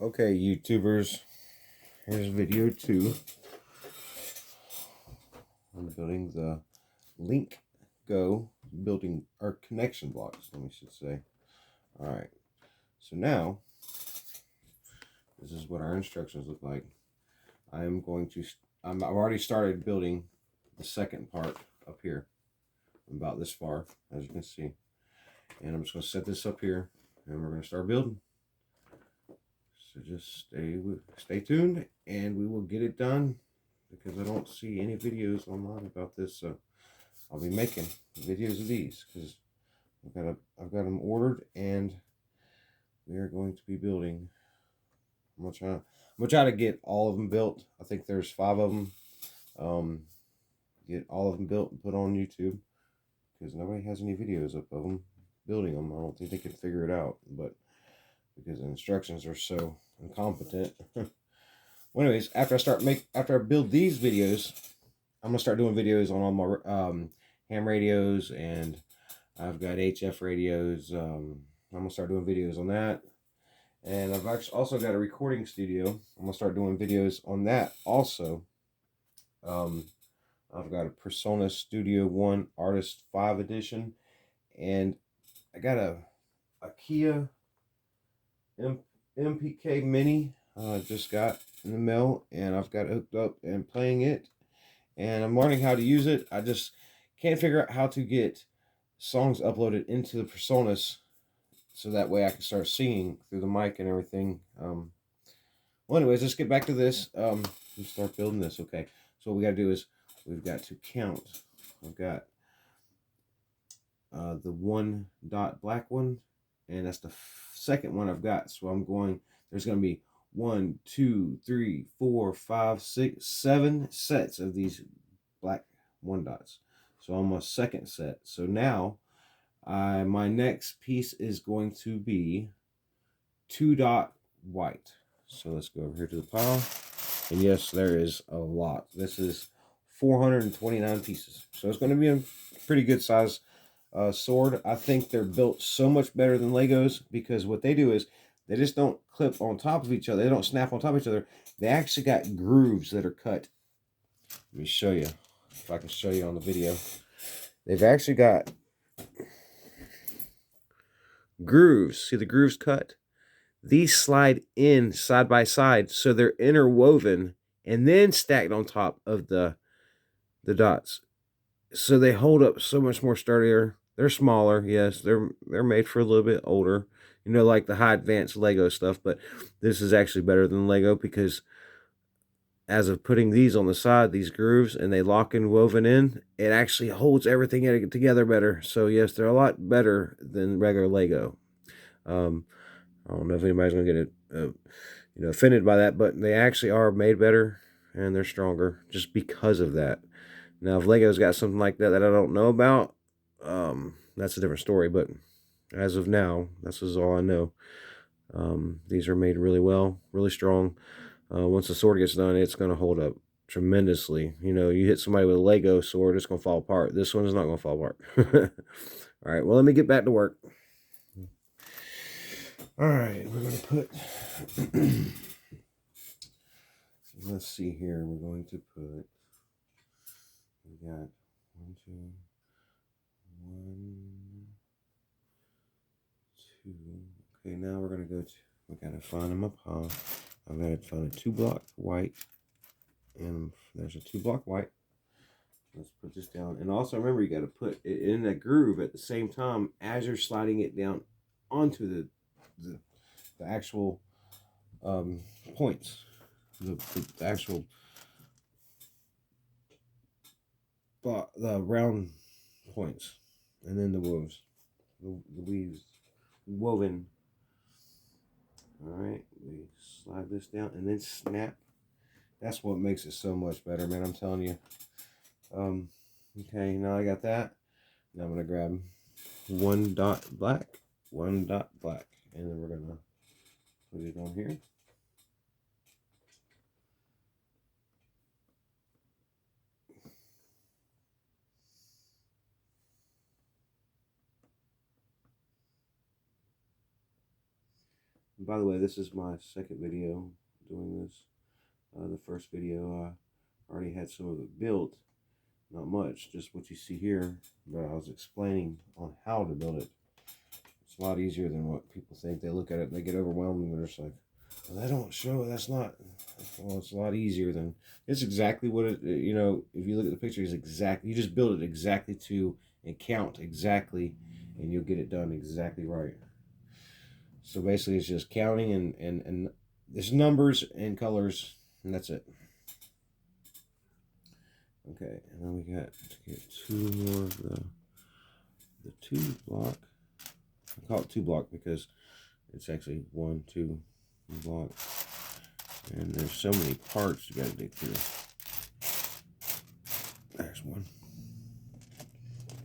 Okay, YouTubers, here's video 2. I'm building the linkgo building or connection blocks, let me should say. Alright, so now this is what our instructions look like. I've already started building the second part up here, about this far, as you can see. And I'm just going to set this up here, and we're going to start building. So just stay tuned, and we will get it done, because I don't see any videos online about this. So I'll be making videos of these because I've got them ordered, and we are going to be building. I'm gonna try to get all of them built. I think there's 5 of them. Get all of them built and put on YouTube, because nobody has any videos up of them building them. I don't think they can figure it out, but because the instructions are so incompetent. Well, anyways, after I build these videos, I'm gonna start doing videos on all my ham radios, and I've got HF radios. I'm gonna start doing videos on that, and I've actually also got a recording studio. I'm gonna start doing videos on that also. I've got a Persona Studio 1 Artist 5 edition, and I got a Kia MPK Mini. Just got in the mail, and I've got it hooked up and playing it, and I'm learning how to use it. I just can't figure out how to get songs uploaded into the Personas, so that way I can start singing through the mic and everything. Well, anyways, let's get back to this. Let's start building this. Okay, so what we got to do is we've got to count. I've got the 1 dot black one, and that's the second one I've got. So there's going to be 1, 2, 3, 4, 5, 6, 7 sets of these black 1 dots. So I'm on my second set. So now my next piece is going to be 2 dot white. So let's go over here to the pile. And yes, there is a lot. This is 429 pieces. So it's going to be a pretty good size sword. I think they're built so much better than Legos, because what they do is they just don't clip on top of each other. They don't snap on top of each other. They actually got grooves that are cut. Let me show you, if I can show you on the video. They've actually got grooves. See the grooves cut? These slide in side by side, so they're interwoven and then stacked on top of the dots. So they hold up so much more sturdier. They're smaller, yes. They're made for a little bit older, like the high advanced Lego stuff. But this is actually better than Lego, because as of putting these on the side, these grooves, and they lock and woven in, it actually holds everything together better. So yes, they're a lot better than regular Lego. I don't know if anybody's gonna get offended by that, but they actually are made better, and they're stronger just because of that. Now, if Lego's got something like that I don't know about, that's a different story. But as of now, this is all I know. These are made really well, really strong. Once the sword gets done, it's going to hold up tremendously. You hit somebody with a Lego sword, it's going to fall apart. This one is not going to fall apart. All right, well, let me get back to work. All right, we're going to put... Let's see here. We're going to put... We got 1, 2, 1, 2. Okay, now we're going to go to... We got to find them up high. I've got to find a 2 block white. And there's a 2 block white. Let's put this down. And also remember, you got to put it in that groove at the same time as you're sliding it down onto the actual points. The actual the round points. And then the weaves. The weaves woven. Alright, we slide this down and then snap. That's what makes it so much better, man, I'm telling you. Okay, now I got that. Now I'm going to grab 1 dot black, 1 dot black, and then we're going to put it on here. by the way, this is my second video doing this. The first video, I already had some of it built. Not much, just what you see here. But I was explaining on how to build it. It's a lot easier than what people think. They look at it and they get overwhelmed and they're just like, well, they don't show, that's not, well, it's a lot easier than, it's exactly what it, you know, if you look at the picture, it's exactly, you just build it exactly to, and count exactly, and you'll get it done exactly right. So basically it's just counting and there's numbers and colors, and that's it. Okay, and then we got to get two more of the 2 block. I call it 2 block because it's actually 1, 2 block. And there's so many parts you gotta dig through. There's one.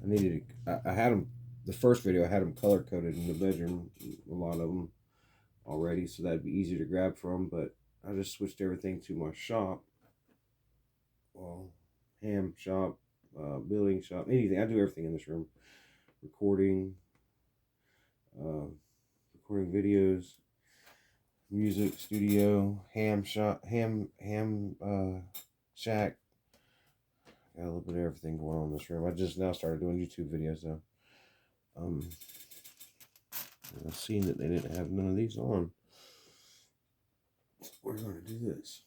I needed to, I had them, the first video I had them color coded in the bedroom, a lot of them already, so that'd be easier to grab from, but I just switched everything to my shop. Well, ham shop, building shop, anything. I do everything in this room. Recording videos, music studio, ham shop, ham shack. Got a little bit of everything going on in this room. I just now started doing YouTube videos though. I've seen that they didn't have none of these on. We're going to do this.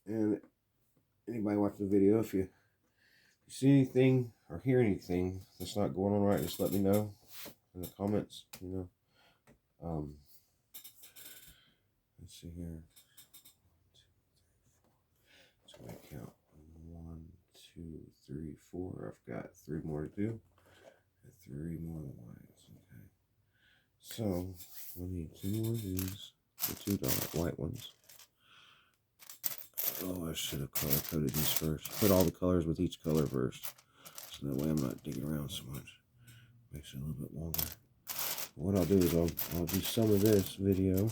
And anybody watching the video, if you see anything or hear anything that's not going on right, just let me know in the comments, you know. Let's see here. So I count 1, 2, 3, 4. I've got 3 more to do. 3 more lines. Okay. So we need 2 more of these. The $2 white ones. Oh, I should have color coded these first. Put all the colors with each color first. So that way I'm not digging around so much. Makes it a little bit longer. What I'll do is I'll do some of this video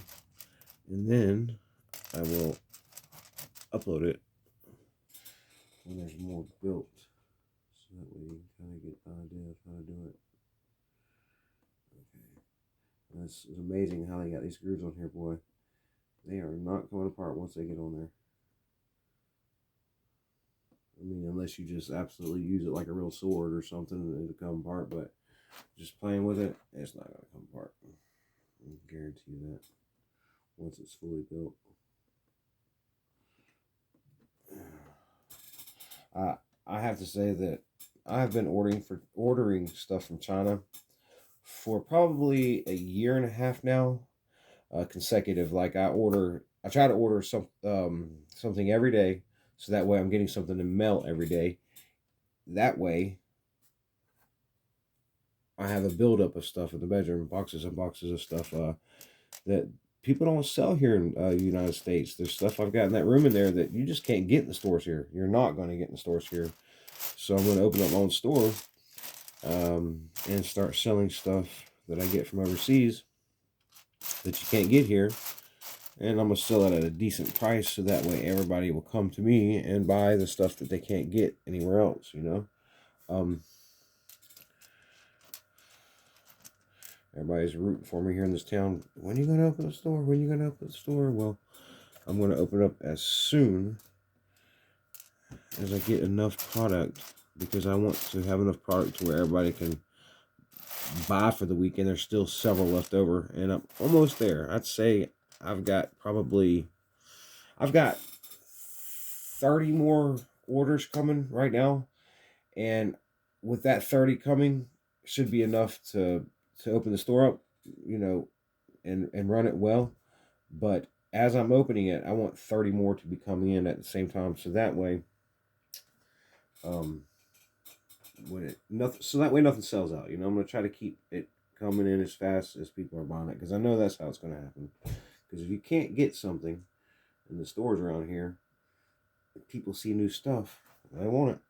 and then I will upload it when there's more built. So that way you can kind of get an idea of how to do it. Okay. And it's amazing how they got these grooves on here, boy. They are not coming apart once they get on there. I mean, unless you just absolutely use it like a real sword or something, and it'll come apart, but just playing with it, it's not going to come apart. I guarantee you that once it's fully built. I have to say that I've been ordering stuff from China for probably a year and a half now, consecutive. Like I try to order something every day, so that way I'm getting something to mail every day. That way, I have a buildup of stuff in the bedroom, boxes and boxes of stuff that people don't sell here in the United States. There's stuff I've got in that room in there that you just can't get in the stores here. You're not going to get in the stores here. So I'm going to open up my own store and start selling stuff that I get from overseas that you can't get here. And I'm going to sell it at a decent price so that way everybody will come to me and buy the stuff that they can't get anywhere else, you know. Everybody's rooting for me here in this town. When are you going to open a store? When are you going to open a store? Well, I'm going to open up as soon as I get enough product, because I want to have enough product to where everybody can buy for the weekend. There's still several left over, and I'm almost there. I'd say I've got 30 more orders coming right now, and with that 30 coming, should be enough to open the store up, you know, and run it well. But as I'm opening it, I want 30 more to be coming in at the same time, so that way so that way nothing sells out. You know, I'm gonna try to keep it coming in as fast as people are buying it, because I know that's how it's gonna happen. Because if you can't get something in the stores around here, people see new stuff, they want it.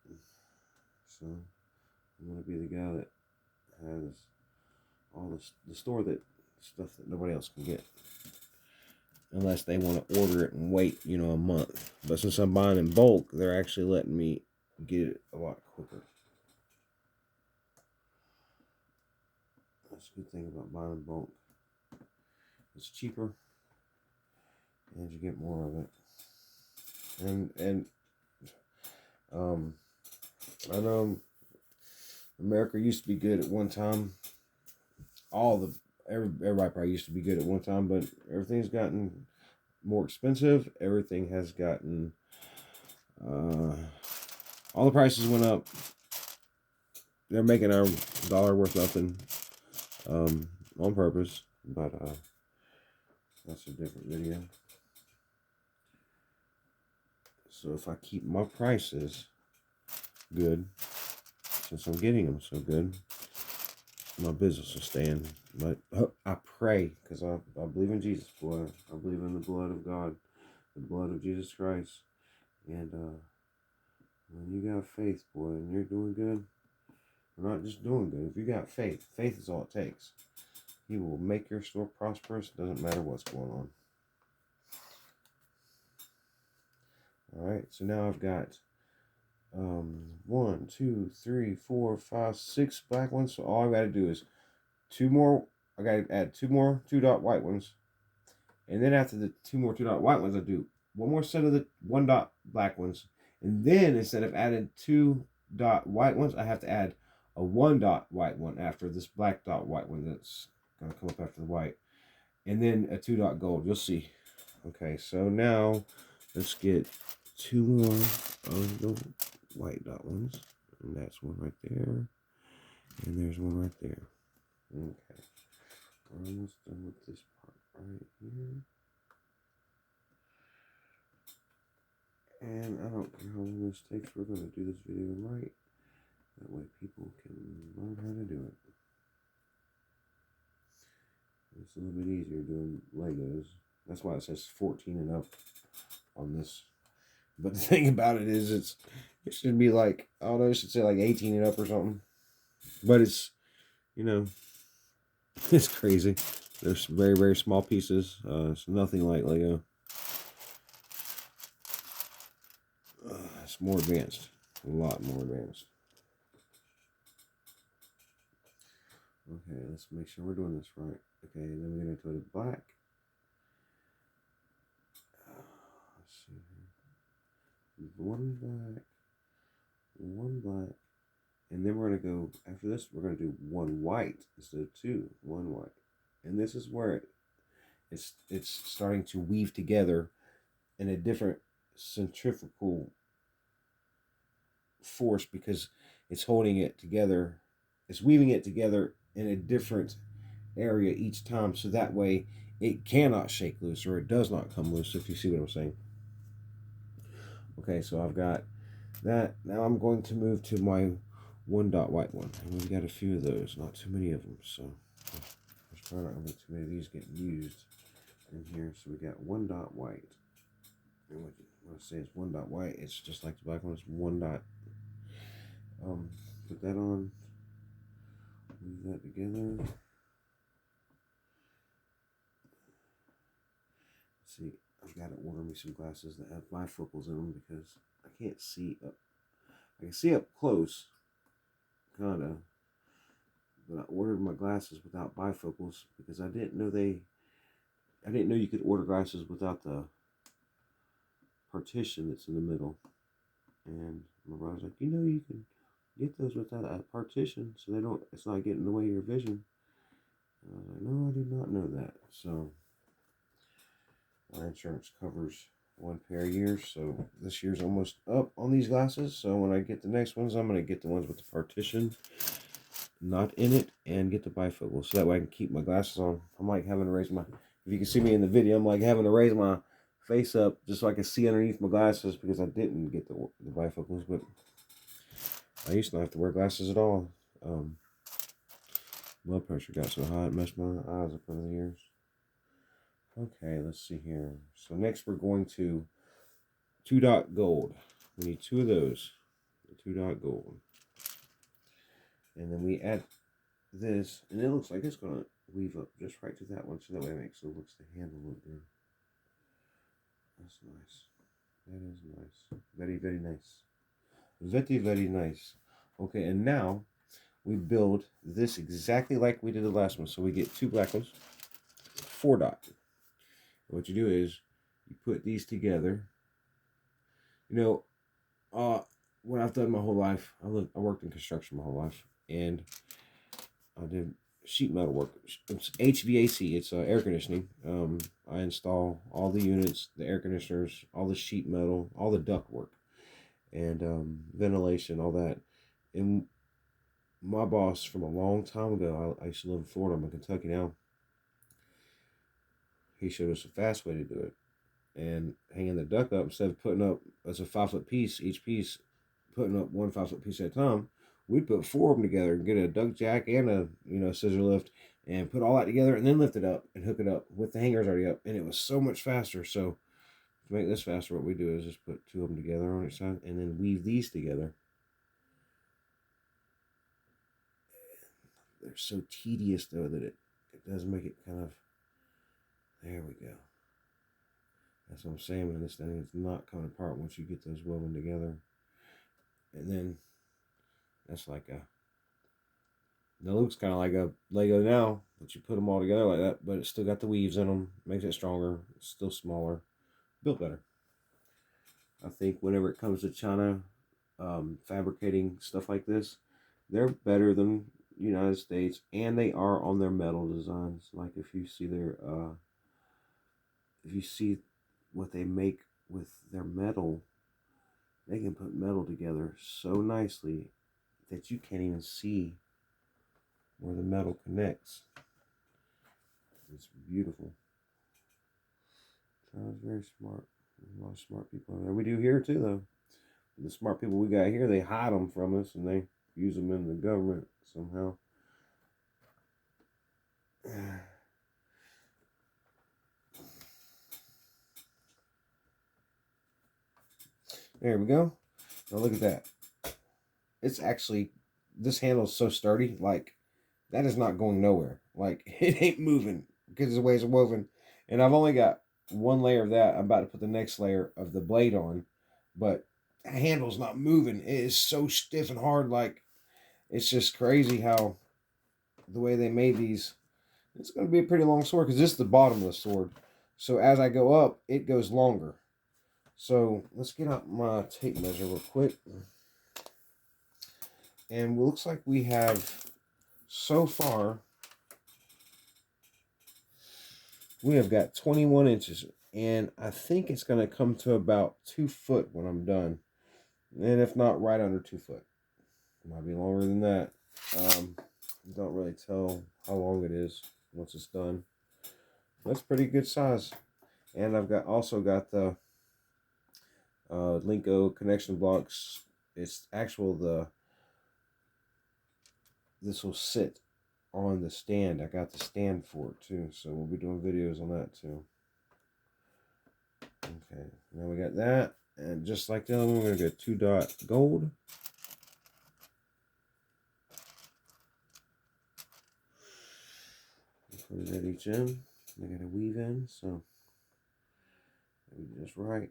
So I'm gonna be the guy that has all the store that stuff that nobody else can get. unless they want to order it and wait, a month. But since I'm buying in bulk, they're actually letting me get it a lot quicker. That's a good thing about buying in bulk. It's cheaper, and you get more of it. And I know America used to be good at one time. Everybody probably used to be good at one time, but everything's gotten more expensive. Everything has gotten all the prices went up. They're making our dollar worth nothing on purpose, but that's a different video. So if I keep my prices good, since I'm getting them so good, my business will stand. But I pray, because I believe in Jesus, boy. I believe in the blood of God, the blood of Jesus Christ. And when you got faith, boy, and you're doing good, you're not just doing good. If you got faith, faith is all it takes. He will make your store prosperous. Doesn't matter what's going on. All right, so now I've got 1, 2, 3, 4, 5, 6 black ones. So all I got to do is 2 more. I got to add 2 more 2-dot white ones, and then after the 2 more 2-dot white ones, I do 1 more set of the 1-dot black ones, and then instead of adding 2-dot white ones, I have to add a 1-dot white one after this black dot white one that's gonna come up after the white, and then a 2-dot gold. You'll see. Okay, so now let's get 2 more of the white dot ones, and that's one right there, and there's one right there. Okay, we're almost done with this part right here, and I don't care how long this takes. We're going to do this video right, that way people can learn how to do it. It's a little bit easier doing Legos. That's why it says 14 and up on this. But the thing about it is, it should be like, I don't know, it should say like 18 and up or something. But it's, it's crazy. There's very, very small pieces. It's nothing like Lego. It's more advanced. A lot more advanced. Okay, let's make sure we're doing this right. Okay, then we're going to go to black. Let's see here. 1 black, and then we're going to go, after this, we're going to do 1 white instead of 2. 1 white. And this is where it's starting to weave together in a different centrifugal force, because it's holding it together. It's weaving it together in a different area each time, so that way it cannot shake loose, or it does not come loose, if you see what I'm saying. Okay, so I've got that. Now I'm going to move to my 1-dot white one, and we've got a few of those, not too many of them, so there's probably not going to be too many of these getting used in here. So we got 1-dot white, and when I say it's 1-dot white, it's just like the black one. It's 1 dot. Put that on, move that together. See, I've got to order me some glasses that have bifocals in them, because I can't see up. I can see up close, kinda, but I ordered my glasses without bifocals because I didn't know you could order glasses without the partition that's in the middle. And my brother's like, you can get those without a partition, so it's not getting in the way of your vision. And I was like, no, I did not know that. So my insurance covers 1 pair a year, so this year's almost up on these glasses. So when I get the next ones, I'm going to get the ones with the partition not in it and get the bifocal, so that way I can keep my glasses on. I'm like having to raise my, if you can see me in the video, I'm like having to raise my face up just so I can see underneath my glasses, because I didn't get the bifocals. But I used to not have to wear glasses at all. Blood pressure got so high it messed my eyes up over the years. Okay, let's see here. So next we're going to 2-dot gold. We need 2 of those. 2-dot gold. And then we add this, and it looks like it's going to weave up just right to that one, so that way it makes it looks the handle look good. That's nice. That is nice. Very, very nice. Very, very nice. Okay, and now we build this exactly like we did the last one. So we get 2 black ones, 4 dot. What you do is you put these together. You know, what I've done my whole life, I worked in construction my whole life, and I did sheet metal work. It's HVAC. It's air conditioning. I install all the units, the air conditioners, all the sheet metal, all the duct work, and ventilation, all that. And my boss from a long time ago, I used to live in Florida. I'm in Kentucky now. He showed us a fast way to do it. And hanging the duct up, instead of putting up as a 5-foot piece, each piece putting up 1 5-foot piece at a time, we'd put 4 of them together and get a duct jack and a scissor lift and put all that together and then lift it up and hook it up with the hangers already up. And it was so much faster. So to make this faster, what we do is just put 2 of them together on each side and then weave these together. They're so tedious though that it does make it kind of, there we go. That's what I'm saying, man. This thing is not coming apart once you get those woven together. And then that's like it looks kind of like a Lego now, but you put them all together like that, but it's still got the weaves in them, makes it stronger, it's still smaller, built better. I think whenever it comes to China, fabricating stuff like this, they're better than United States, and they are on their metal designs. Like if you see what they make with their metal, they can put metal together so nicely that you can't even see where the metal connects. It's beautiful. China's very smart. There's a lot of smart people out there. We do here too, though. The smart people we got here, they hide them from us and they use them in the government somehow. There we go. Now look at that. It's actually, this handle is so sturdy, like that is not going nowhere. Like it ain't moving because of the way it's woven. And I've only got 1 layer of that. I'm about to put the next layer of the blade on, but the handle's not moving. It is so stiff and hard. Like it's just crazy how the way they made these. It's going to be a pretty long sword because this is the bottom of the sword. So as I go up, it goes longer. So let's get out my tape measure real quick. And it looks like we have, so far, we have got 21 inches. And I think it's going to come to about 2 foot when I'm done. And if not, right under 2 foot. It might be longer than that. Don't really tell how long it is once it's done. That's pretty good size. And I've also got the linkgo connection blocks. It's this will sit on the stand. I got the stand for it too, so we'll be doing videos on that too. Okay, now we got that, and just like the other one, we're gonna go 2 dot gold. Put it at each end. I got to weave in, so just right.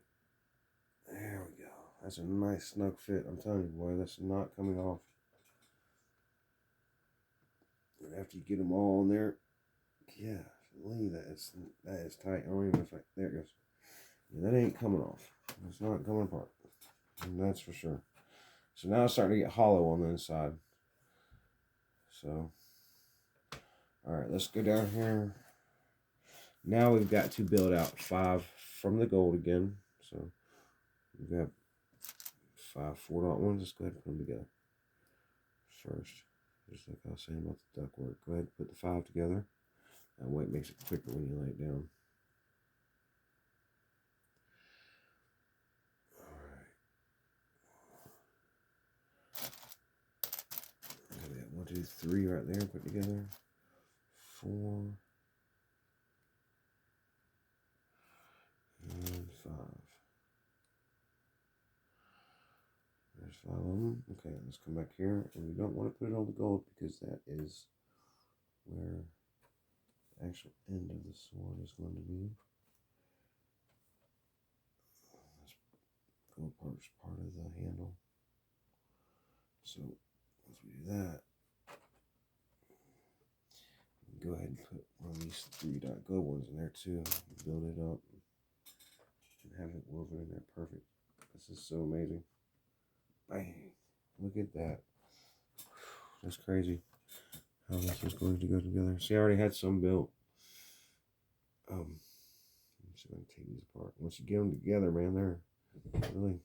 There we go. That's a nice snug fit. I'm telling you, boy, that's not coming off. And after you get them all in there, yeah, look at that. That is tight. I don't even know if there it goes. Yeah, that ain't coming off. It's not coming apart. And that's for sure. So now it's starting to get hollow on the inside. So, all right, let's go down here. Now we've got to build out 5 from the gold again. So we've got 5 4.1s. Let's go ahead and put them together first. Just like I was saying about the duct work. Go ahead and put the 5 together. That way it makes it quicker when you lay it down. Alright. 1, 2, 3 right there put together. 4 and 5. There's 5 of them. Okay, let's come back here. And we don't want to put it on the gold because that is where the actual end of the sword is going to be. go part's part of the handle. So once we do that, go ahead and put one of these 3-dot glow ones in there too. Build it up and have it woven in there perfect. This is so amazing. Bang! Look at that. That's crazy how this is going to go together. See, I already had some built. Let me see if I can take these apart. Once you get them together, man, they're really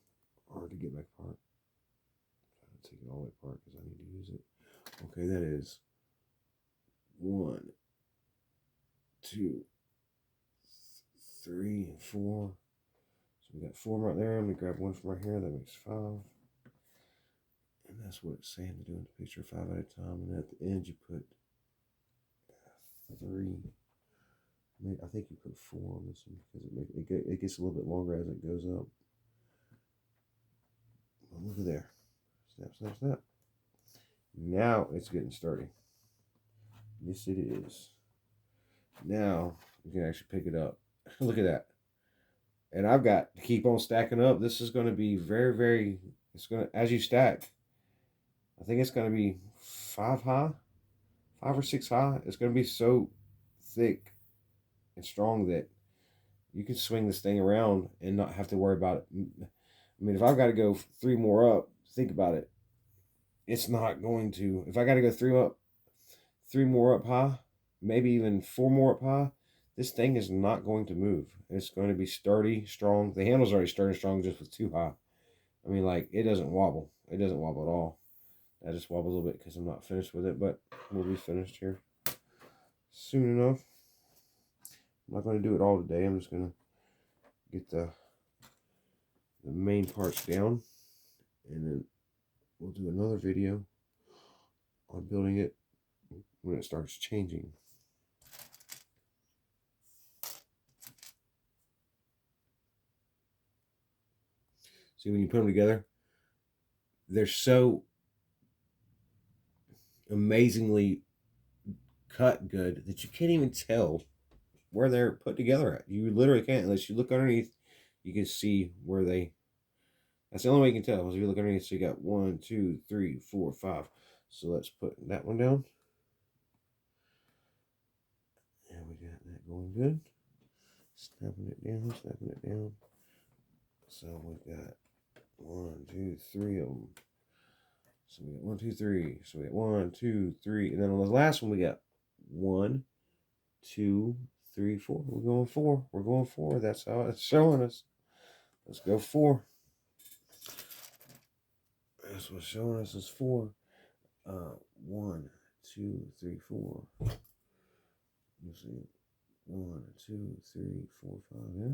hard to get back apart. I'm trying to take it all the way apart because I need to use it. Okay, that is 1, 2, 3, and 4. So we got 4 right there. I'm gonna grab one from right here. That makes 5. And that's what it's saying to do in the picture, 5 at a time. And at the end, you put 3. I think you put 4 on this one because it gets a little bit longer as it goes up. Well, look at there. Snap, snap, snap. Now it's getting sturdy. Yes, it is. Now you can actually pick it up. Look at that. And I've got to keep on stacking up. This is going to be very, very, it's going to, as you stack, I think it's going to be 5 high, 5 or 6 high. It's going to be so thick and strong that you can swing this thing around and not have to worry about it. I mean, if I've got to go 3 more up, think about it. It's not going to, if I got to go 3 more up high, maybe even 4 more up high, this thing is not going to move. It's going to be sturdy, strong. The handle's already sturdy and strong just with 2 high. I mean, like, it doesn't wobble. It doesn't wobble at all. That just wobbles a little bit because I'm not finished with it, but we'll be finished here soon enough. I'm not going to do it all today. I'm just going to get the main parts down, and then we'll do another video on building it when it starts changing. See, when you put them together, they're so amazingly cut good that you can't even tell where they're put together at. You literally can't unless you look underneath. You can see where they. That's the only way you can tell. Is if you look underneath. So you got 1, 2, 3, 4, 5. So let's put that one down. And we got that going good. Snapping it down, snapping it down. So we got 1, 2, 3 of them. So we got 1, 2, 3. So we got 1, 2, 3. And then on the last one, we got 1, 2, 3, 4. We're going 4. We're going 4. That's how it's showing us. Let's go 4. That's what's showing us is 4. 1, 2, 3, 4. You see, 1, 2, 3, 4, 5. Yeah,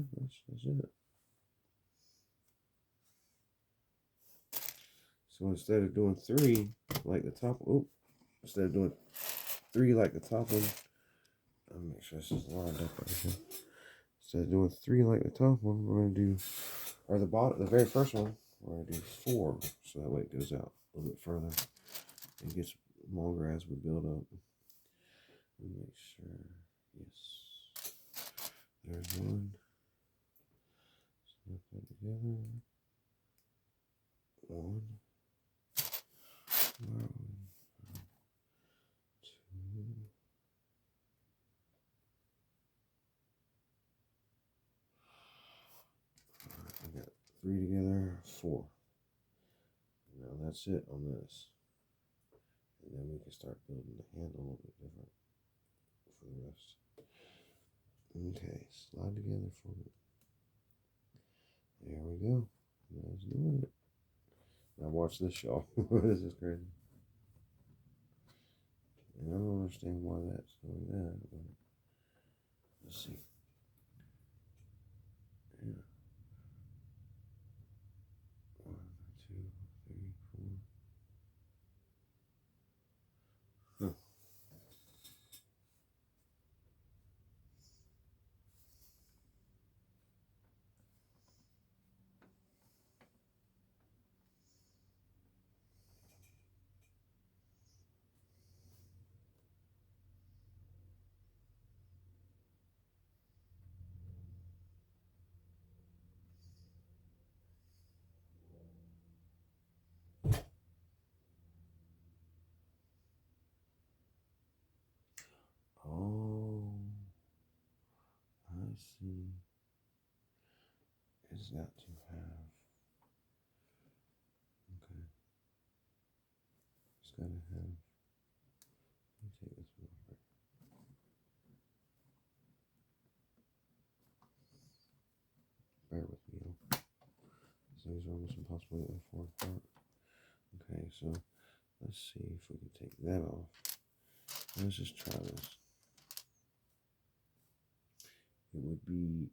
that's it. So instead of doing 3 like the top, instead of doing 3 like the top one, I'll make sure this is lined up right here. Instead of doing 3 like the top one, we're going to do, or the very first one, we're going to do 4, so that way it goes out a little bit further. It gets longer as we build up. Make sure, yes. There's 1. Snap that together. 1. 2. We got 3 together, 4. Now that's it on this. And then we can start building the handle a little bit different for the rest. Okay, slide together for me. There we go. That's doing it. Now watch this, y'all. This is crazy. And I don't understand why that's doing that, but let's see. Yeah. 1, 2, 3, 4. Huh. see. Is that to have? Okay. It's gotta have. Let me take this one over. Bear with me, y'all. These are almost impossible to get four apart. Okay, so let's see if we can take that off. Let's just try this. It would be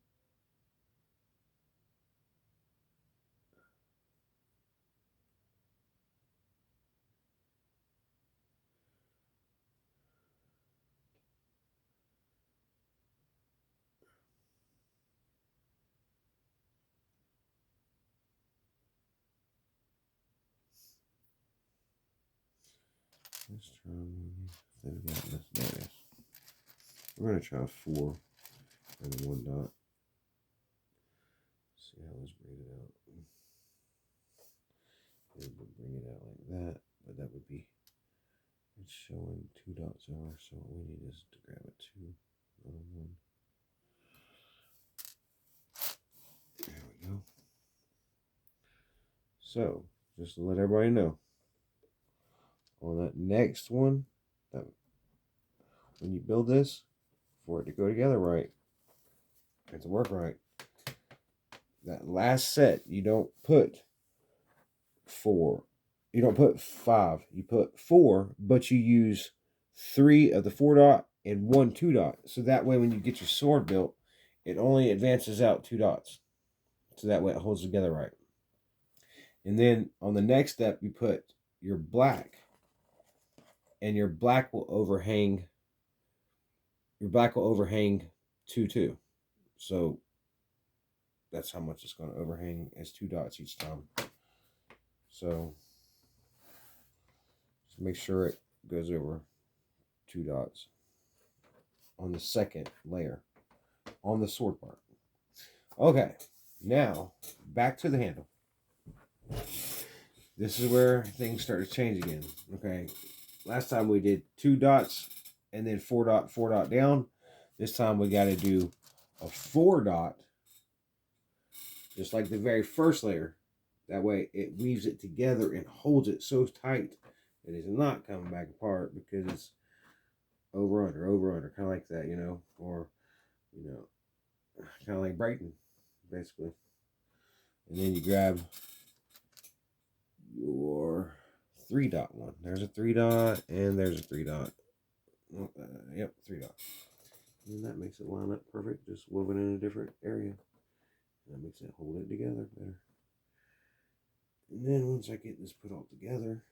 let's try maybe there we go. There it is. We're gonna try 4 and then 1 dot. See how this brings it out. It would bring it out like that, but that would be it's showing 2 dots over, so what we need is to grab a 2, not a 1. There we go. So just to let everybody know, on that next one, that when you build this, for it to go together right, and to work right, that last set you don't put 4, you don't put 5, you put 4, but you use 3 of the 4 dot and 1 2 dot, so that way when you get your sword built, it only advances out 2 dots, so that way it holds together right. And then on the next step you put your black, and your black will overhang 2 2. So that's how much it's going to overhang, as 2 dots each time. So just make sure it goes over 2 dots on the second layer on the sword part. Okay, now back to the handle. This is where things start to change again. Okay, last time we did 2 dots and then 4 dot down. This time we got to do a 4 dot, just like the very first layer. That way it weaves it together and holds it so tight it is not coming back apart, because it's over under, kind of like that, you know, or kind of like Brighton, basically. And then you grab your 3 dot one. There's a 3 dot and there's a 3 dot. Yep, 3 dot. And that makes it line up perfect, just woven in a different area. That makes it hold it together better. And then once I get this put all together,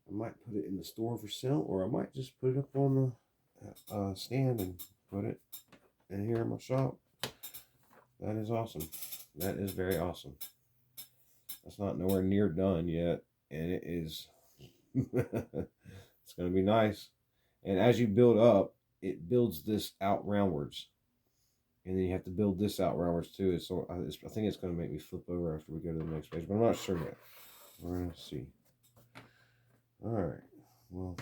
I might put it in the store for sale, or I might just put it up on the stand and put it in here in my shop. That is awesome. That is very awesome. That's not nowhere near done yet, and it is. It's going to be nice. And as you build up, it builds this out roundwards. And then you have to build this out roundwards too. So I think it's going to make me flip over after we go to the next page, but I'm not sure yet. We're going to see. All right. Well,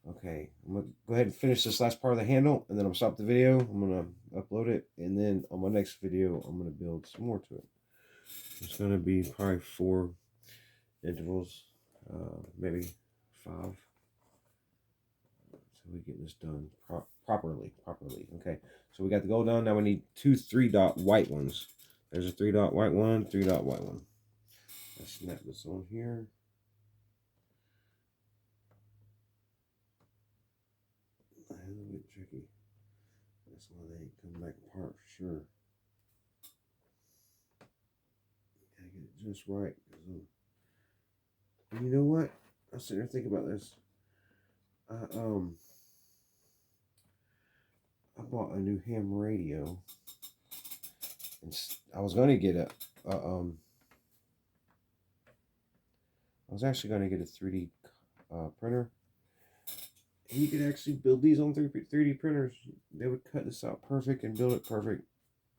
okay. I'm going to go ahead and finish this last part of the handle, and then I'm going to stop the video. I'm going to upload it, and then on my next video, I'm going to build some more to it. It's going to be probably 4 intervals, maybe 5. So we get this done properly. Okay, so we got the gold done. Now we need 2 3 dot white ones. There's a 3 dot white one, 3 dot white one. Let's snap this on here. That's a little bit tricky. That's why they ain't come back apart for sure. Gotta get it just right. And you know what? I was sitting there thinking about this. I bought a new ham radio, and I was going to get I was actually going to get a 3D printer. And you could actually build these on 3D printers. They would cut this out perfect and build it perfect.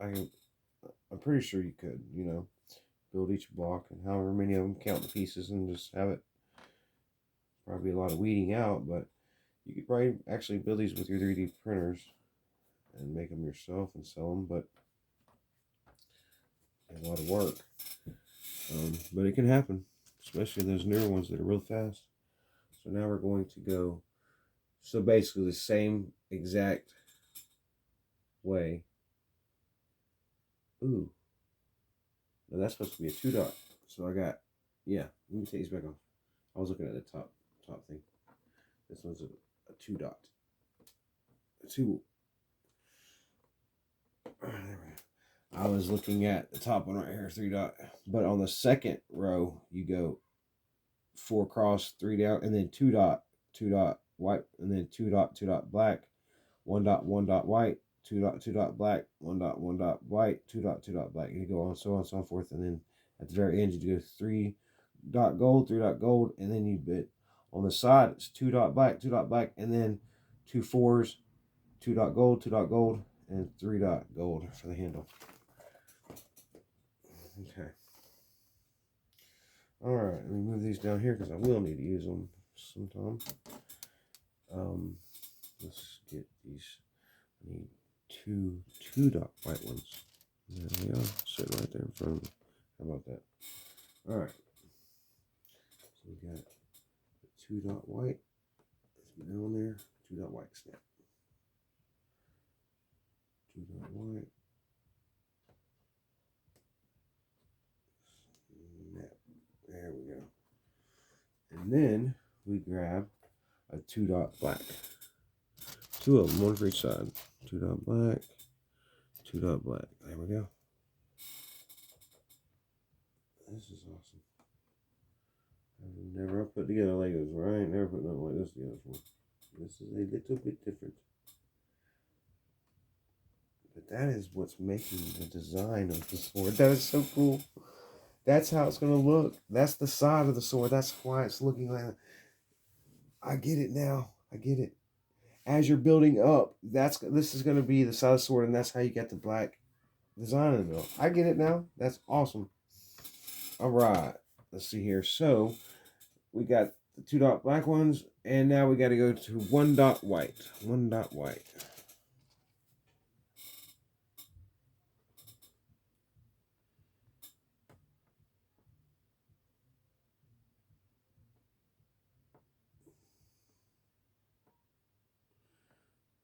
I'm pretty sure you could, you know, build each block and however many of them, count the pieces and just have it. Probably a lot of weeding out, but you could probably actually build these with your 3D printers. and make them yourself and sell them, but a lot of work. But it can happen, especially those newer ones that are real fast. So now we're going to go, so basically the same exact way. Ooh, no, that's supposed to be a 2 dot. So I got, yeah, let me take these back off. I was looking at the top thing. This one's a 2 dot. A 2. There we go. I was looking at the top one right here, 3 dot. But on the second row, you go 4 cross, 3 down, and then 2 dot, 2 dot white, and then 2 dot, 2 dot black, 1 dot, 1 dot white, 2 dot, 2 dot black, 1 dot, 1 dot white, 2 dot, 2 dot black. You go on, so on, so forth, and then at the very end, you go 3 dot gold, 3 dot gold, and then you bit on the side, it's 2 dot black, 2 dot black, and then 2 4s, 2 dot gold, 2 dot gold, and 3 dot gold for the handle. Okay. All right, let me move these down here because I will need to use them sometime. Let's get these. I need 2 dot white ones. There we are, sitting right there in front of me. How about that? All right. So we got the 2 dot white. Let's get down there. 2 dot white snap. 2 dot white. Snap. There we go. And then we grab a 2 dot black. 2 of them, one for each side. 2 dot black, 2 dot black. There we go. This is awesome. I've never put together Legos, right? I ain't never put nothing like this together before. This is a little bit different. But that is what's making the design of the sword. That is so cool. That's how it's going to look. That's the side of the sword. That's why it's looking like that. I get it now. I get it. As you're building up, this is going to be the side of the sword, and that's how you get the black design in the middle. I get it now. That's awesome. All right. Let's see here. So we got the 2 dot black ones, and now we got to go to 1 dot white. 1 dot white.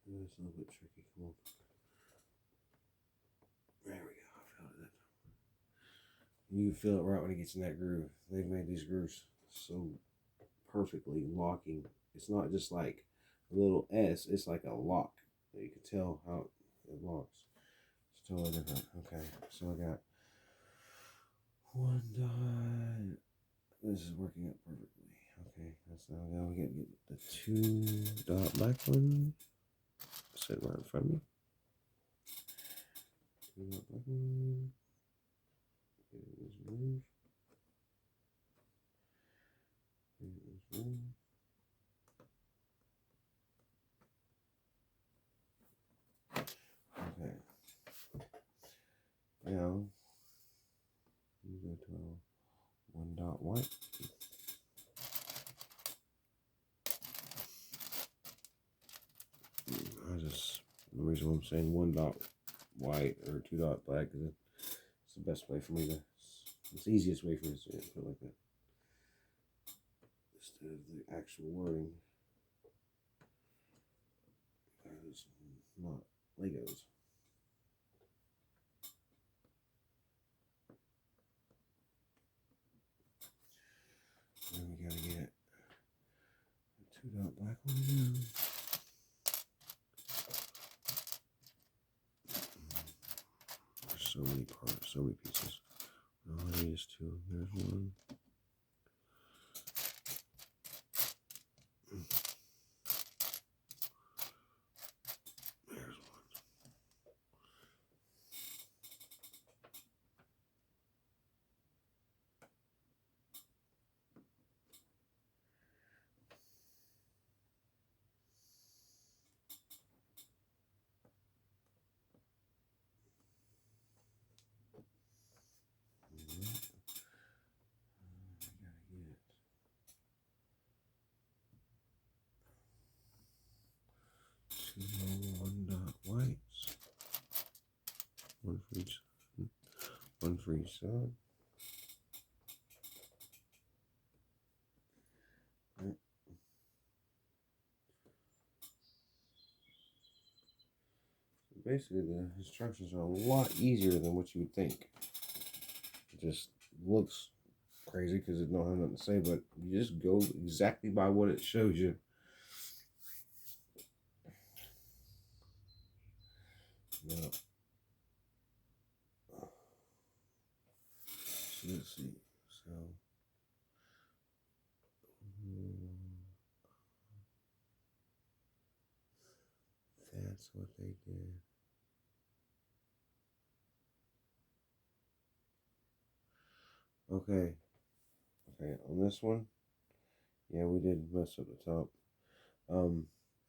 It's a little bit tricky. Come on. There we go. I felt it. You feel it right when it gets in that groove. They've made these grooves so perfectly locking. It's not just like a little S. It's like a lock. You can tell how it locks. It's totally different. Okay. So I got 1 dot. This is working out perfectly. Okay. That's now we get the 2 dot black one. Sit right in front of me. 2 dot black one. Get this move. Get this move. Okay. Now you go to 1 dot white. The reason I'm saying 1 dot white or 2 dot black is it's the best way for me to, it's the easiest way for me to put it like that. Instead of the actual wording. Because it's not Legos. Then we gotta get a 2 dot black one again. There's so many parts, so many pieces. All I need is 2. There's 1. There's 1. Two 1 dot whites. one for each side. Basically, the instructions are a lot easier than what you would think. It just looks crazy because it don't have nothing to say, but you just go exactly by what it shows you. Now, so let's see. So that's what they did. Okay. Okay, on this one, yeah, we did mess up the top.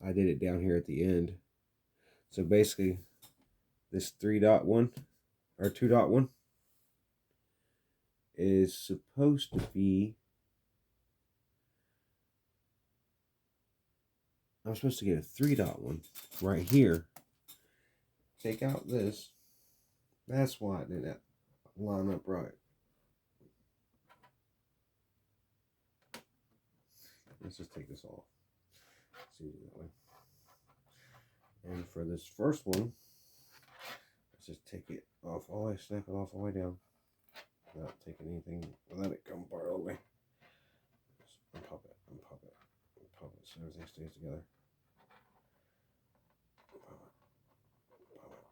I did it down here at the end. So basically, this 3.1 or 2.1 is supposed to be. I'm supposed to get a 3.1 right here. Take out this. That's why it didn't line up right. Let's just take this off. It's easier that way. And for this first one, let's just take it off all the way, snap it off all the way down. Without taking anything, let it come apart all the way. Just unpop it, unpop it, unpop it so everything stays together. Unpop it, unpop it.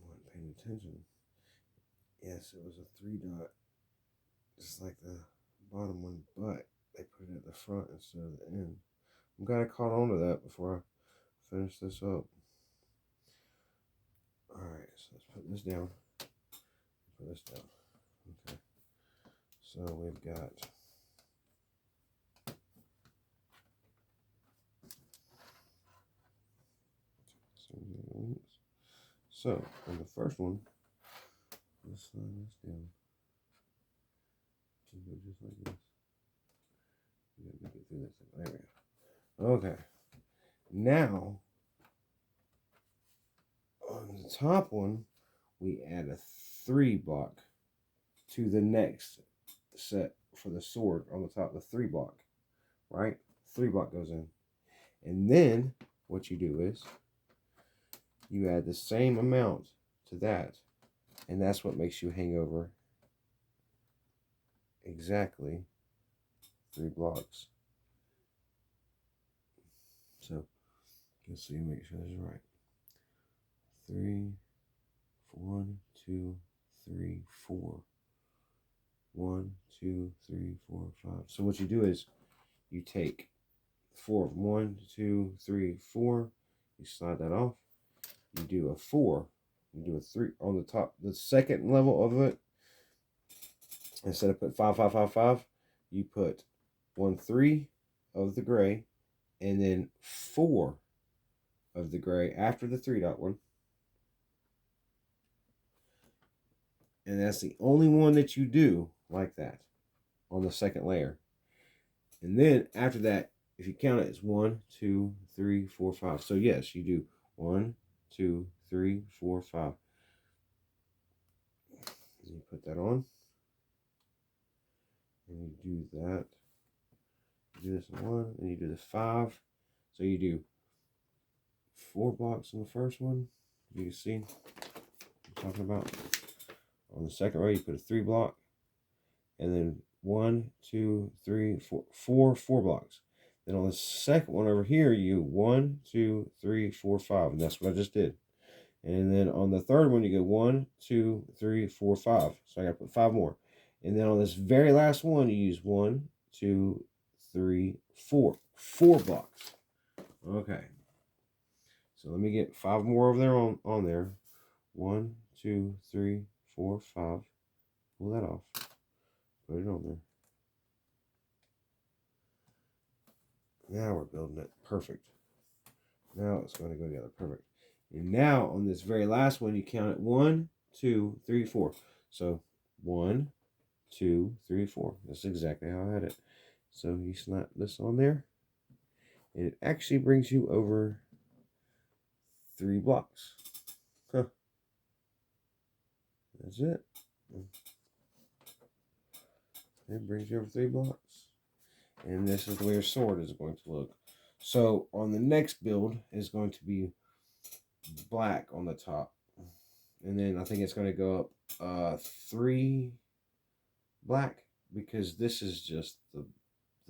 Wasn't paying attention. Yes, it was a 3.0, just like the bottom one, but they put it at the front instead of the end. I'm glad I caught on to that before I finish this up. Alright, so let's put this down. Put this down. Okay. So we've got so on the first one, let's slide this down. Just like this. You gotta make it through this. There we go. Okay. Now on the top one, we add a 3 block to the next set for the sword on the top, the 3 block, right? 3 block goes in. And then what you do is you add the same amount to that, and that's what makes you hang over exactly 3 blocks. So let's see, make sure this is right. 3, 1, 2, 3, 4. 1, 2, 3, 4, 5. So what you do is you take 4, 1, 2, 3, 4. You slide that off. You do a 4. You do a 3 on the top, the second level of it. Instead of put 5, 5, 5, 5, you put 1, 3 of the gray, and then 4 of the gray after the 3.1. And that's the only one that you do like that on the second layer. And then after that, if you count it, it's 1, 2, 3, 4, 5. So yes, you do 1, 2, 3, 4, 5. And you put that on. And you do that. You do this in 1, and you do the 5. So you do 4 blocks on the first one. You can see what I'm talking about. On the second row, you put a 3 block. And then 1, 2, 3, 4, 4 blocks. Then on the second one over here, you 1, 2, 3, 4, 5. And that's what I just did. And then on the third one, you go 1, 2, 3, 4, 5. So I got to put 5 more. And then on this very last one, you use 1, 2, 3, 4. 4 blocks. Okay. So let me get 5 more over there on there. 1, 2, 3, 4, 5. Pull that off. Put it on there. Now we're building it. Perfect. Now it's going to go together. Perfect. And now on this very last one, you count it 1, 2, 3, 4. So 1, 2, 3, 4. That's exactly how I had it. So you snap this on there, and it actually brings you over 3 blocks. Huh. That's it. It brings you over 3 blocks. And this is the way your sword is going to look. So on the next build is going to be black on the top. And then I think it's going to go up 3 black, because this is just the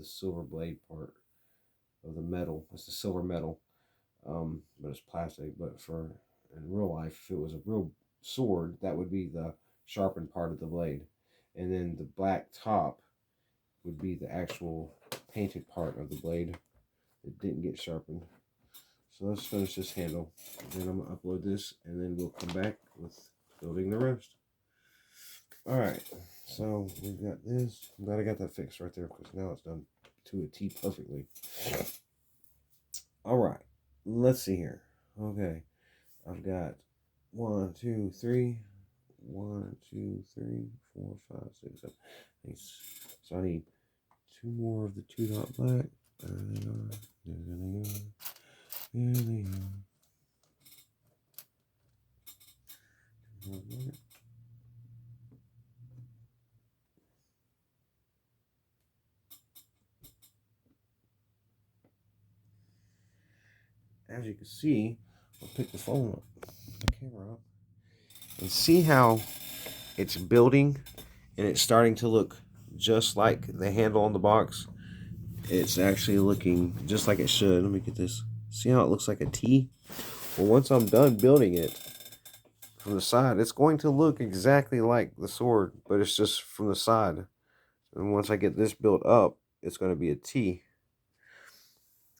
silver blade part of the metal. It's the silver metal, but it's plastic. But for in real life, if it was a real sword, that would be the sharpened part of the blade, and then the black top would be the actual painted part of the blade that didn't get sharpened. So let's finish this handle. Then I'm gonna upload this, and then we'll come back with building the rest. All right, so we've got this. I'm glad I got that fixed right there, because now it's done to a T perfectly. All right, let's see here. Okay, I've got 1, 2, 3, 1, 2, 3, 4, 5, 6, 7, 8. So I need 2 more of the 2 dot black. There they are. There they are. There they are. 2 more black. As you can see, I'll pick the phone up, the camera up, and see how it's building, and it's starting to look just like the handle on the box. It's actually looking just like it should. Let me get this. See how it looks like a T? Well, once I'm done building it from the side, it's going to look exactly like the sword, but it's just from the side. And once I get this built up, it's going to be a T.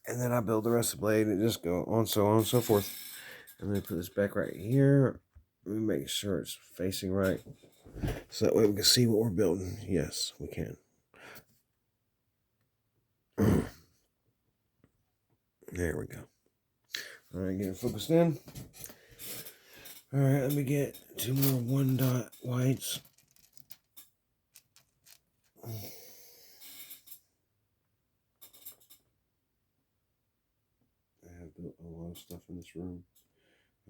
And then I build the rest of the blade, and just go on and so forth. And then put this back right here. Let me make sure it's facing right, so that way we can see what we're building. Yes, we can. There we go. All right, get it focused in. All right, let me get 2 more 1 dot whites. I have built a lot of stuff in this room.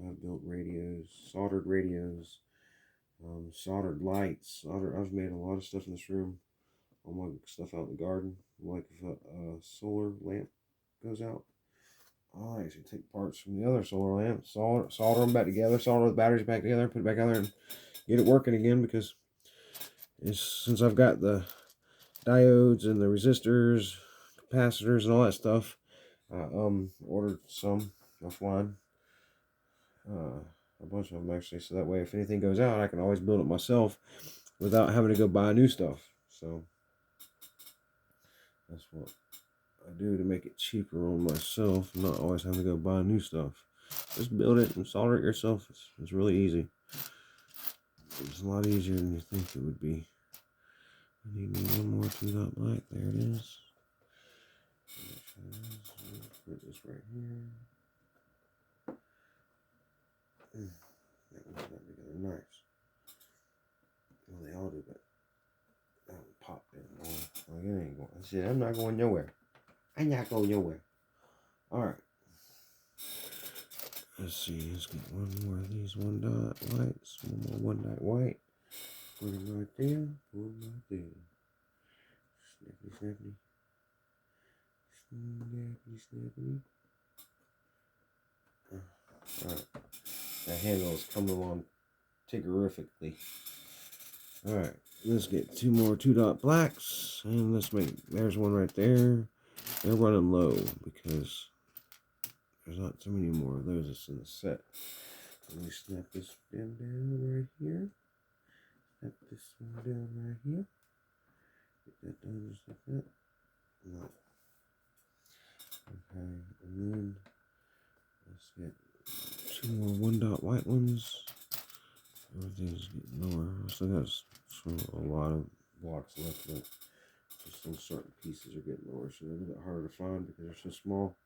I've built radios, soldered radios, soldered lights. I've made a lot of stuff in this room. All my stuff out in the garden. Like if a solar lamp goes out, I'll actually take parts from the other solar lamp, solder them back together, solder the batteries back together, put it back out there, and get it working again. Because since I've got the diodes and the resistors, capacitors, and all that stuff, I ordered some offline, a bunch of them actually, so that way if anything goes out, I can always build it myself without having to go buy new stuff. So that's what I do to make it cheaper on myself, not always having to go buy new stuff. Just build it and solder it yourself. It's really easy. It's a lot easier than you think it would be. I need 1 more 2 dot black. There it is. Put this right here. That one's not together nice. Well, they all do, but that one popped there. Like, it ain't going. I said, I'm not going nowhere. I'm not going nowhere. All right. Let's see. Let's get 1 more of these 1 dot whites. 1 more 1 dot white. Put them right there. Put them right there. Snappy, snappy. Snappy, snappy. Alright. That handle is coming along terrifically. Alright. Let's get 2 more 2 dot blacks. And let's make. There's one right there. They're running low because there's not too many more of those that's in the set. Let me snap this pin down right here. Snap this one down right here. Get that done just like that. No. Okay, and then let's get 2 more 1 dot white ones. Everything's getting lower. I still got a lot of blocks left, but just some certain pieces are getting lower, so they're a little bit harder to find because they're so small.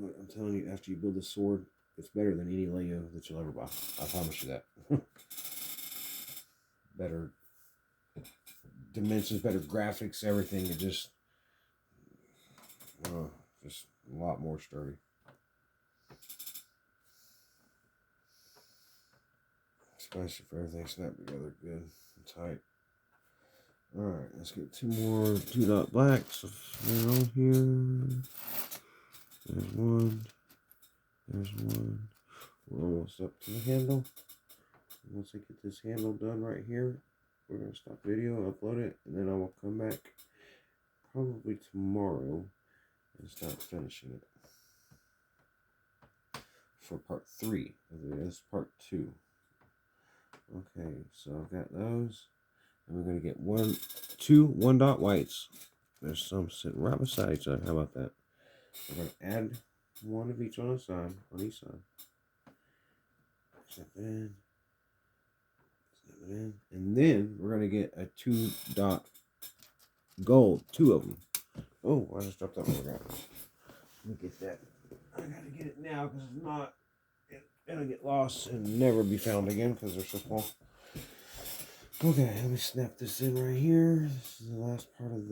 But I'm telling you, after you build the sword, it's better than any Lego that you'll ever buy. I promise you that. Better dimensions, better graphics, everything. It just a lot more sturdy. Especially if everything snapped together good and tight. Alright, let's get 2 more 2-dot blacks on here. There's one. There's one. We're almost up to the handle. Once I get this handle done right here, we're going to stop video, upload it, and then I will come back probably tomorrow and start finishing it for part 3 of this, part 2. Okay, so I've got those, and we're going to get 2 1-dot whites. There's some sitting right beside each other. How about that? We're going to add one of each on each side. Snap it in. Snap it in. And then we're going to get a 2-dot gold. 2 of them. Oh, I just dropped that one. Let me get that. I got to get it now because if not, it'll get lost and never be found again because they're so small. Okay, let me snap this in right here. This is the last part of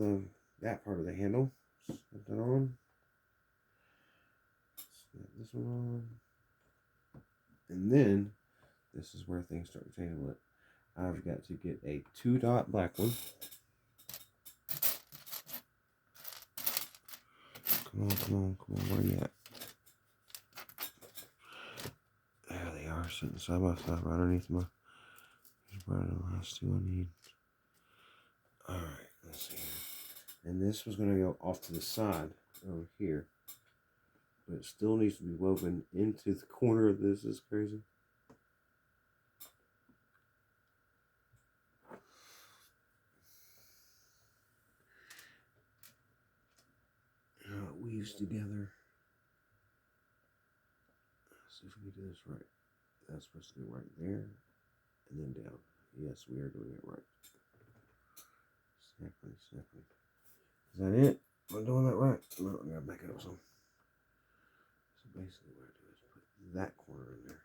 that part of the handle. Snap that on. Snap this one on. And then, this is where things start to change a little. I've got to get a 2-dot black one. Come on, where you at? There they are, sitting side by side right underneath my, here's probably the last 2 I need. Alright, let's see here. And this was going to go off to the side over here. But it still needs to be woven into the corner of this. Is crazy. How it weaves together. Let's see if we can do this right. That's supposed to go right there and then down. Yes, we are doing it right. Snappily. Is that it? Am I doing that right? No, I gotta back it up some. So basically what I do is put that corner in there.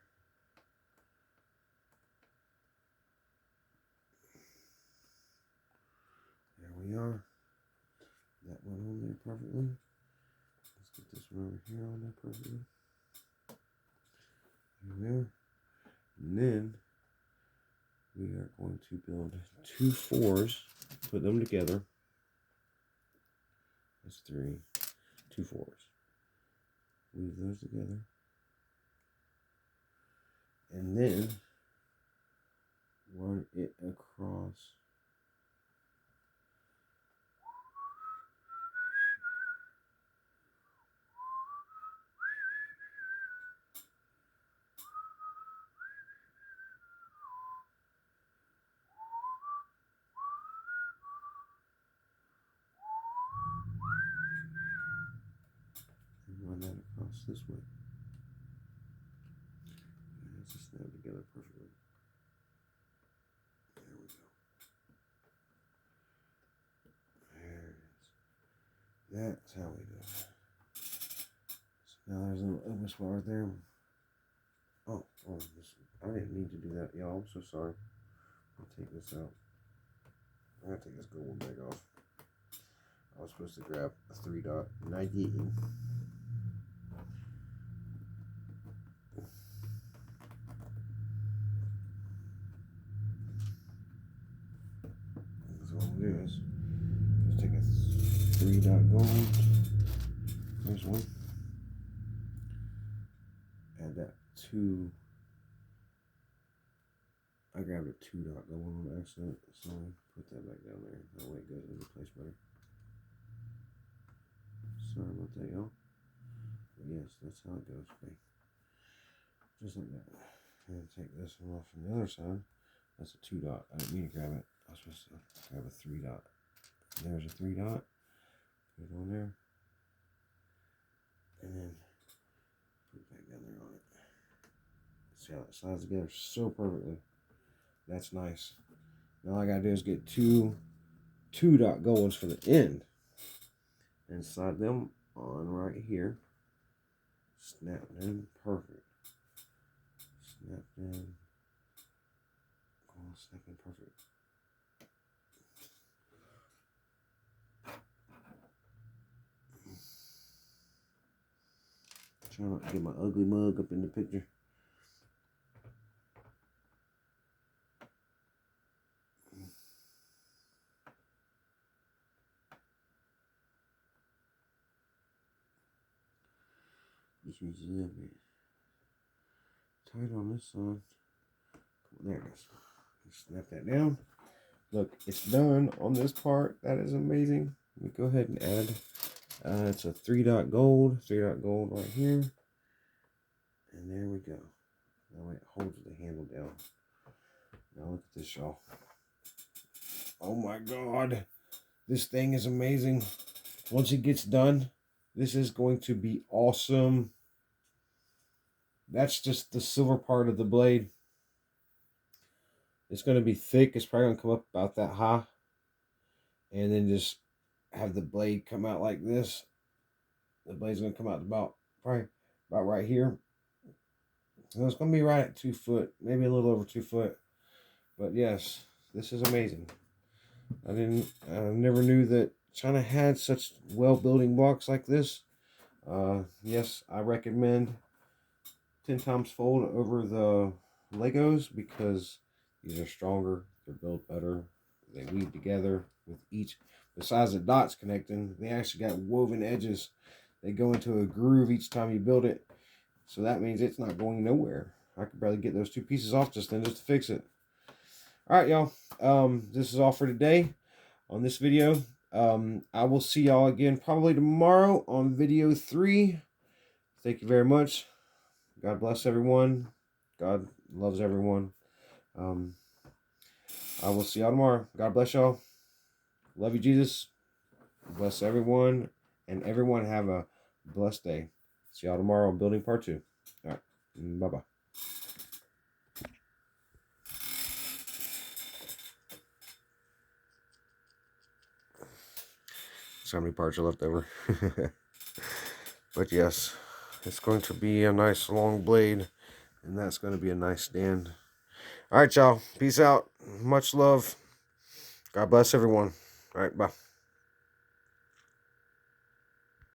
There we are. That one on there perfectly. Let's get this one over here on there perfectly. There we are. And then we are going to build 2 4s, put them together. That's 3, 2 4s. Weave those together. And then run it across. Run that across this way. And it's just snap together perfectly. There we go. There it is. That's how we do it. So now there's a little open spot right there. Oh, I didn't mean to do that, y'all. I'm so sorry. I'll take this out. I'm gonna take this gold bag off. I was supposed to grab a 3-dot 98. So what we'll do is just take a 3-dot gold. There's one. Add that 2. I grabbed a 2-dot gold on accident, so put that back down there. That way it goes into place better. Sorry about that, y'all. But yes, that's how it goes. Okay. Just like that. And take this one off from the other side. That's a 2-dot. I didn't mean to grab it. I was supposed to grab a 3-dot. There's a 3-dot. Put it on there. And then put it back down there on it. See how it slides together so perfectly. That's nice. Now all I gotta do is get 2 2-dot gold ones for the end and slide them on right here. Snapped in. Perfect. Snapped in. Oh, snapping perfect. Trying not to get my ugly mug up in the picture. Just resume it. Tight on this side. There it goes. Snap that down. Look, it's done on this part. That is amazing. Let me go ahead and add. It's a 3-dot gold. 3-dot gold right here. And there we go. Now it holds the handle down. Now look at this, y'all. Oh my God. This thing is amazing. Once it gets done, this is going to be awesome. That's just the silver part of the blade. It's going to be thick. It's probably going to come up about that high. And then just have the blade come out like this. The blade's going to come out probably about right here. So it's going to be right at 2 foot, maybe a little over 2 foot. But yes, this is amazing. I never knew that China had such well-building blocks like this. Yes, I recommend 10 times fold over the Legos because these are stronger, they're built better, they weave together with each. Besides the dots connecting, they actually got woven edges. They go into a groove each time you build it. So that means it's not going nowhere. I could barely get those 2 pieces off just to fix it. All right, y'all. This is all for today on this video. I will see y'all again probably tomorrow on video 3. Thank you very much. God bless everyone. God loves everyone. I will see y'all tomorrow. God bless y'all. Love you, Jesus. Bless everyone. And everyone have a blessed day. See y'all tomorrow on building part 2. All right. Bye-bye. So many parts are left over. But yes, it's going to be a nice long blade. And that's going to be a nice stand. All right, y'all. Peace out. Much love. God bless everyone. All right, bye.